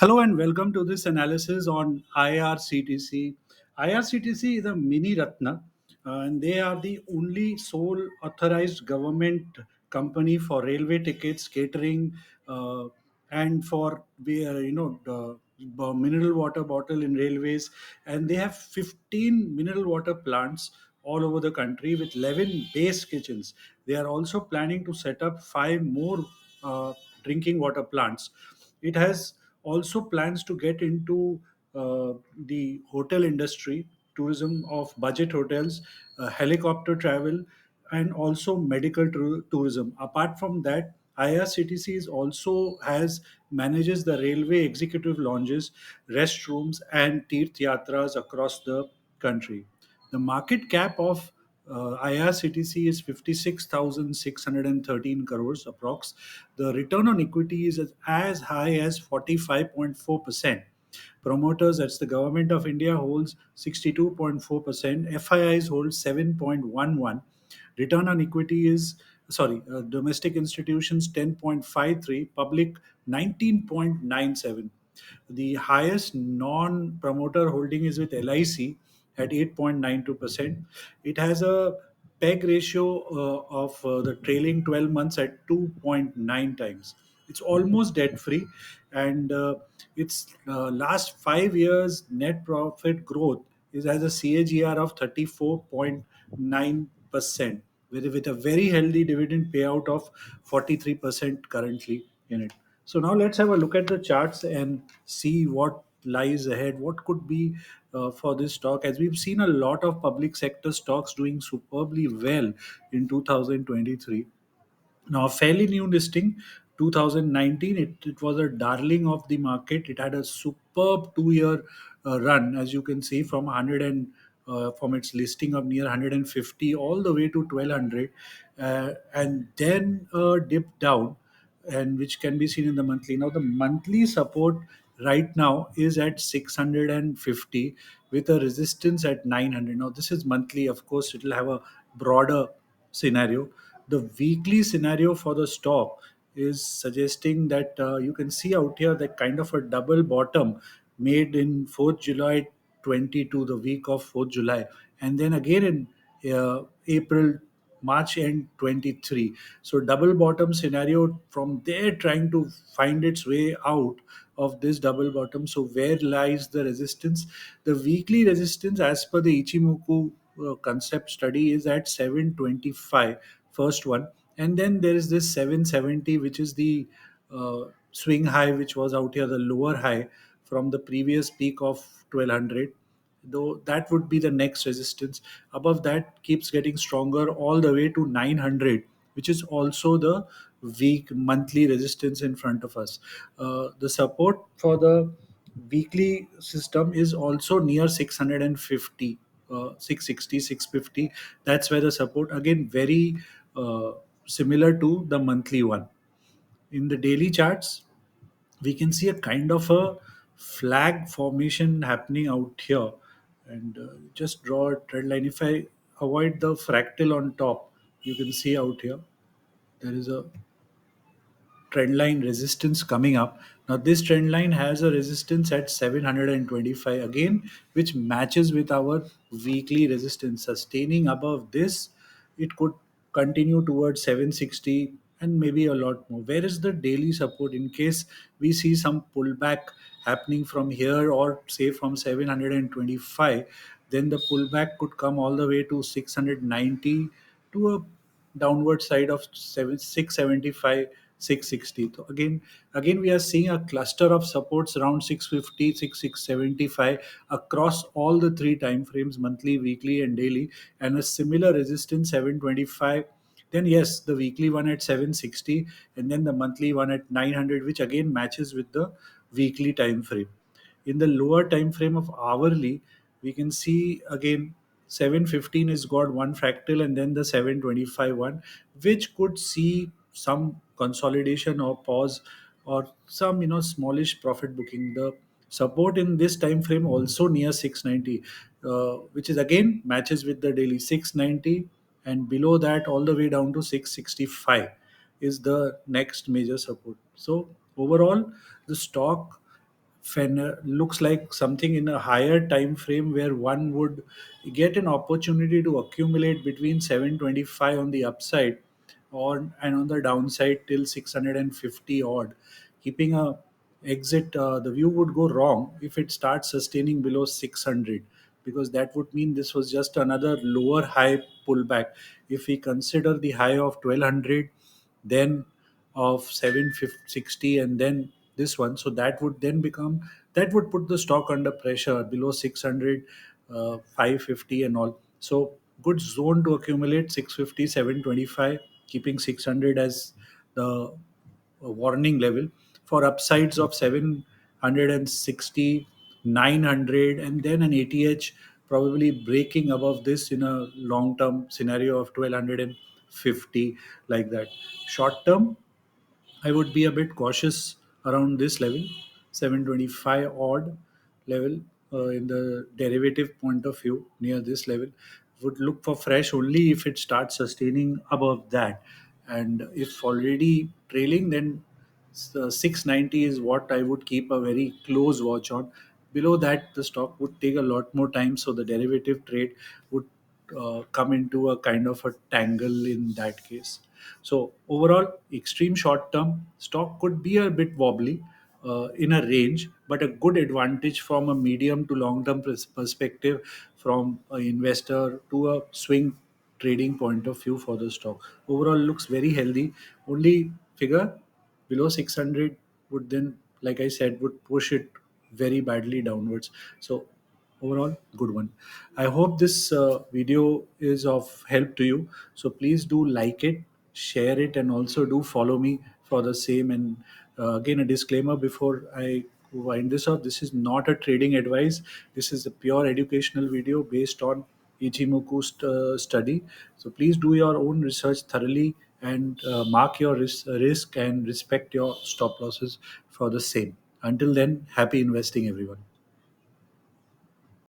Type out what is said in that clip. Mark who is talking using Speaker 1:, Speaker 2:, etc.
Speaker 1: Hello and welcome to this analysis on IRCTC. IRCTC is a mini Ratna, and they are the only sole authorized government company for railway tickets, catering, and for the mineral water bottle in railways. And they have 15 mineral water plants all over the country with 11 base kitchens. They are also planning to set up five more drinking water plants. It has also plans to get into the hotel industry, tourism of budget hotels, helicopter travel, and also medical tourism. Apart from that, IRCTC is also has manages the railway executive lounges, restrooms, and Tirth Yatras across the country. The market cap of IRCTC is 56,613 crores approx. The return on equity is as high as 45.4%. Promoters, that's the government of India, holds 62.4%. FIIs hold 7.11. Return on equity is, domestic institutions 10.53, public 19.97. The highest non promoter holding is with LIC at 8.92%. It has a PEG ratio of the trailing 12 months at 2.9 times. It's almost debt free, and its last 5 years net profit growth is as a CAGR of 34.9%, with a very healthy dividend payout of 43% currently in it. So now let's have a look at the charts and see what lies ahead. What could be for this stock? As we've seen a lot of public sector stocks doing superbly well in 2023. Now, a fairly new listing, 2019, it was a darling of the market. It had a superb 2 year run, as you can see, from 100 from its listing of near 150 all the way to 1200, and then dipped down, and which can be seen in the monthly. Now, the monthly support right now is at 650 with a resistance at 900. Now, this is monthly. Of course, it will have a broader scenario. The weekly scenario for the stock is suggesting that you can see out here that kind of a double bottom made in 4th July 22, the week of 4th July, and then again in April March end 23. So double bottom scenario, from there trying to find its way out of this double bottom. So where lies the resistance? The weekly resistance as per the Ichimoku concept study is at 725, first one, and then there is this 770, which is the swing high, which was out here, the lower high from the previous peak of 1200, though that would be the next resistance. Above that keeps getting stronger all the way to 900, which is also the week monthly resistance in front of us. The support for the weekly system is also near 650, 660, 650. That's where the support, again, very uh, similar to the monthly one. In the daily charts, we can see a kind of a flag formation happening out here, and just draw a trend line. If I avoid the fractal on top, you can see out here there is a trend line resistance coming up. Now, this trend line has a resistance at 725 again, which matches with our weekly resistance. Sustaining above this, it could continue towards 760 and maybe a lot more. Where is the daily support in case we see some pullback happening from here, or say from 725? Then the pullback could come all the way to 690, to a downward side of 675, 660. So again we are seeing a cluster of supports around 650, 675 across all the three time frames, monthly, weekly, and daily, and a similar resistance 725. Then yes, the weekly one at 760, and then the monthly one at 900, which again matches with the weekly time frame. In the lower time frame of hourly, we can see again 715 has got one fractal, and then the 725 one, which could see some consolidation or pause, or some smallish profit booking. The support in this time frame also near 690, which is again matches with the daily 690, and below that all the way down to 665 is the next major support. So overall, the stock looks like something in a higher time frame where one would get an opportunity to accumulate between 725 on the upside or and on the downside till 650 odd, keeping a exit. The view would go wrong if it starts sustaining below 600, because that would mean this was just another lower high pullback. If we consider the high of 1200, then of 760, and then this one, so that would then become, that would put the stock under pressure below 600, 550 and all. So good zone to accumulate 650, 725, keeping 600 as the warning level for upsides of 760, 900, and then an ATH probably breaking above this in a long term scenario of 1250, like that. Short term, I would be a bit cautious around this level, 725 odd level, in the derivative point of view. Near this level, would look for fresh only if it starts sustaining above that, and if already trailing, then 690 is what I would keep a very close watch on. Below that, the stock would take a lot more time, so the derivative trade would come into a kind of a tangle in that case. So overall, extreme short term stock could be a bit wobbly in a range, but a good advantage from a medium to long term perspective, from an investor to a swing trading point of view for the stock. Overall, looks very healthy. Only figure below 600 would then, like I said, would push it very badly downwards. So overall, good one. I hope this video is of help to you. So please do like it, share it, and also do follow me for the same. And again, a disclaimer before I wind this up: this is not a trading advice. This is a pure educational video based on Ichimoku study. So please do your own research thoroughly, and mark your risk and respect your stop losses for the same. Until then, happy investing, everyone.